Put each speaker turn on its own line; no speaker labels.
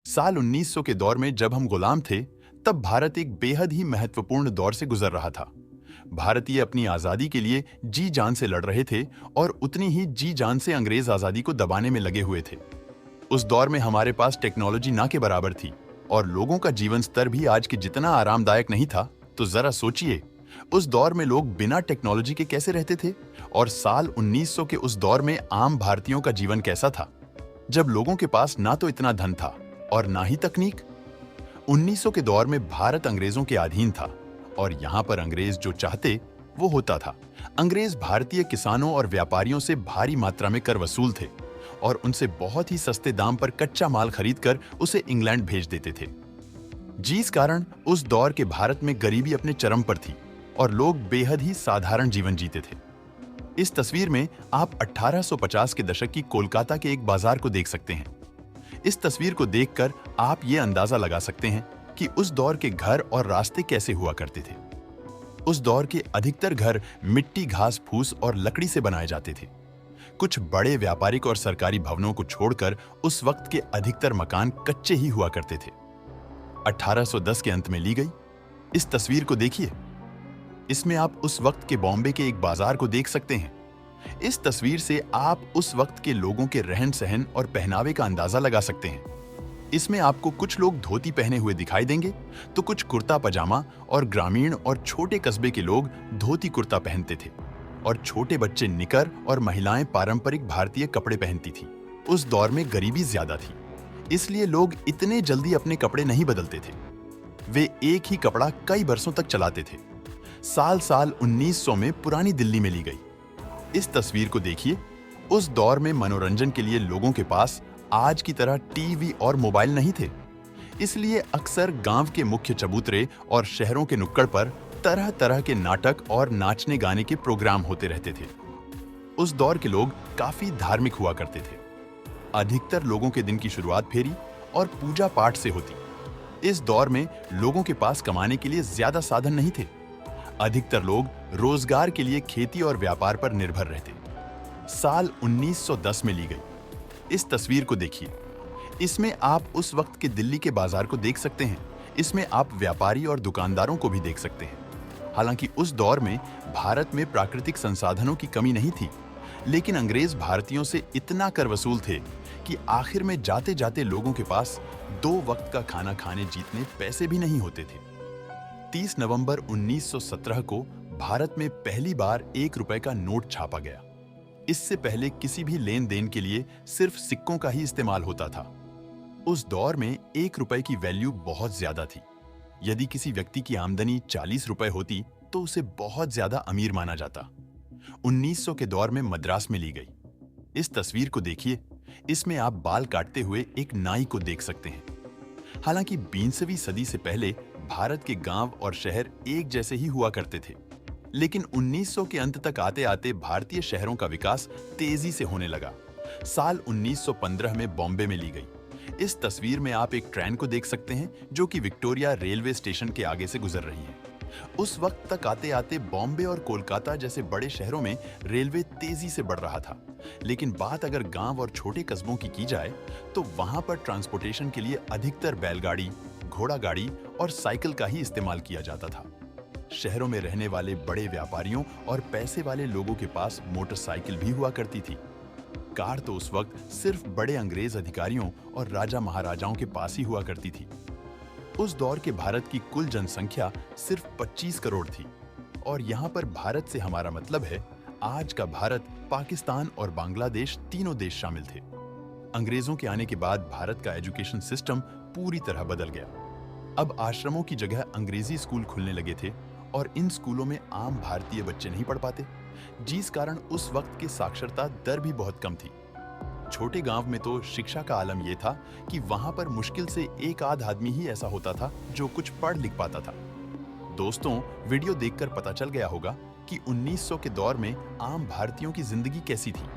साल 1900 के दौर में जब हम गुलाम थे, तब भारत एक बेहद ही महत्वपूर्ण दौर से गुजर रहा था। भारतीय अपनी आजादी के लिए जी जान से लड़ रहे थे और उतनी ही जी जान से अंग्रेज आजादी को दबाने में लगे हुए थे। उस दौर में हमारे पास टेक्नोलॉजी ना के बराबर थी और लोगों का जीवन स्तर भी आज के जितना आरामदायक नहीं था। तो जरा सोचिए, उस दौर में लोग बिना टेक्नोलॉजी के कैसे रहते थे और साल 1900 के उस दौर में आम भारतीयों का जीवन कैसा था, जब लोगों के पास ना तो इतना धन था और ना ही तकनीक। 1900 के दौर में भारत अंग्रेजों के अधीन था और यहाँ पर अंग्रेज जो चाहते वो होता था। अंग्रेज भारतीय किसानों और व्यापारियों से भारी मात्रा में कर वसूल थे और उनसे बहुत ही सस्ते दाम पर कच्चा माल खरीदकर उसे इंग्लैंड भेज देते थे। जिस कारण उस दौर के भारत में गरीबी अपने चरम पर थी और लोग बेहद ही साधारण जीवन जीते थे। इस तस्वीर में आप 1850 के दशक की कोलकाता के एक बाजार को देख सकते हैं। इस तस्वीर को देखकर आप ये अंदाजा लगा सकते हैं कि उस दौर के घर और रास्ते कैसे हुआ करते थे। उस दौर के अधिकतर घर मिट्टी, घास फूस और लकड़ी से बनाए जाते थे। कुछ बड़े व्यापारिक और सरकारी भवनों को छोड़कर उस वक्त के अधिकतर मकान कच्चे ही हुआ करते थे। 1810 के अंत में ली गई इस तस्वीर को देखिए। इसमें आप उस वक्त के बॉम्बे के एक बाजार को देख सकते हैं। इस तस्वीर से आप उस वक्त के लोगों के रहन सहन और पहनावे का अंदाजा लगा सकते हैं। इसमें आपको कुछ लोग धोती पहने हुए दिखाई देंगे, तो कुछ कुर्ता पजामा, और ग्रामीण और छोटे कस्बे के लोग धोती कुर्ता पहनते थे और छोटे बच्चे निकर और महिलाएं पारंपरिक भारतीय कपड़े पहनती थी। उस दौर में गरीबी ज्यादा थी, इसलिए लोग इतने जल्दी अपने कपड़े नहीं बदलते थे। वे एक ही कपड़ा कई बरसों तक चलाते थे। साल 1900 में पुरानी दिल्ली में ली गई इस तस्वीर को देखिए। उस दौर में मनोरंजन के लिए लोगों के पास आज की तरह टीवी और मोबाइल नहीं थे, इसलिए अक्सर गांव के मुख्य चबूतरे और शहरों के नुक्कड़ पर तरह तरह के नाटक और नाचने गाने के प्रोग्राम होते रहते थे। उस दौर के लोग काफी धार्मिक हुआ करते थे। अधिकतर लोगों के दिन की शुरुआत फेरी और पूजा पाठ से होती। इस दौर में लोगों के पास कमाने के लिए ज्यादा साधन नहीं थे। अधिकतर लोग रोजगार के लिए खेती और व्यापार पर निर्भर रहते। साल 1910 में ली गई इस तस्वीर को देखिए। इसमें आप उस वक्त के दिल्ली के बाजार को देख सकते हैं। इसमें आप व्यापारी और दुकानदारों को भी देख सकते हैं। हालांकि उस दौर में भारत में प्राकृतिक संसाधनों की कमी नहीं थी, लेकिन अंग्रेज भारतीयों से इतना कर वसूल थे कि आखिर में जाते जाते लोगों के पास 2 वक्त का खाना खाने जीतने पैसे भी नहीं होते थे। 30 नवंबर 1917 को भारत में पहली बार 1 रुपए का नोट छापा गया। इससे पहले किसी भी लेन देन के लिए सिर्फ सिक्कों का ही इस्तेमाल होता था। उस दौर में 1 रुपए की वैल्यू बहुत ज्यादा थी। यदि किसी व्यक्ति की आमदनी 40 रुपए होती तो उसे बहुत ज्यादा अमीर माना जाता। 1900 के दौर में मद्रास में ली गई इस तस्वीर को देखिए। इसमें आप बाल काटते हुए एक नाई को देख सकते हैं। हालांकि 20वीं सदी से पहले भारत के गांव और शहर एक जैसे ही हुआ करते थे, लेकिन 1900 के अंत तक आते आते भारतीय शहरों का विकास तेजी से होने लगा। साल 1915 में बॉम्बे में ली गई इस तस्वीर में आप एक ट्रेन को देख सकते हैं जो कि विक्टोरिया रेलवे स्टेशन के आगे से गुजर रही है। उस वक्त तक आते आते बॉम्बे और कोलकाता जैसे बड़े शहरों में रेलवे तेजी से बढ़ रहा था, लेकिन बात अगर गांव और छोटे कस्बों की जाए तो वहां पर ट्रांसपोर्टेशन के लिए अधिकतर बैलगाड़ी, घोड़ा गाड़ी और साइकिल का ही इस्तेमाल किया जाता था। शहरों में रहने वाले बड़े व्यापारियों और पैसे वाले लोगों के पास मोटरसाइकिल भी हुआ करती थी। कार तो उस वक्त सिर्फ बड़े अंग्रेज अधिकारियों और राजा महाराजाओं के पास ही हुआ करती थी। उस दौर के भारत की कुल जनसंख्या सिर्फ 25 करोड़ थी और यहाँ पर भारत से हमारा मतलब है आज का भारत, पाकिस्तान और बांग्लादेश तीनों देश शामिल थे। अंग्रेजों के आने के बाद भारत का एजुकेशन सिस्टम पूरी तरह बदल गया। अब आश्रमों की जगह अंग्रेजी स्कूल खुलने लगे थे और इन स्कूलों में आम भारतीय बच्चे नहीं पढ़ पाते, जिस कारण उस वक्त की साक्षरता दर भी बहुत कम थी। छोटे गांव में तो शिक्षा का आलम यह था कि वहां पर मुश्किल से एक आध आदमी ही ऐसा होता था जो कुछ पढ़ लिख पाता था। दोस्तों, वीडियो देखकर पता चल गया होगा कि 1900 के दौर में आम भारतीयों की जिंदगी कैसी थी।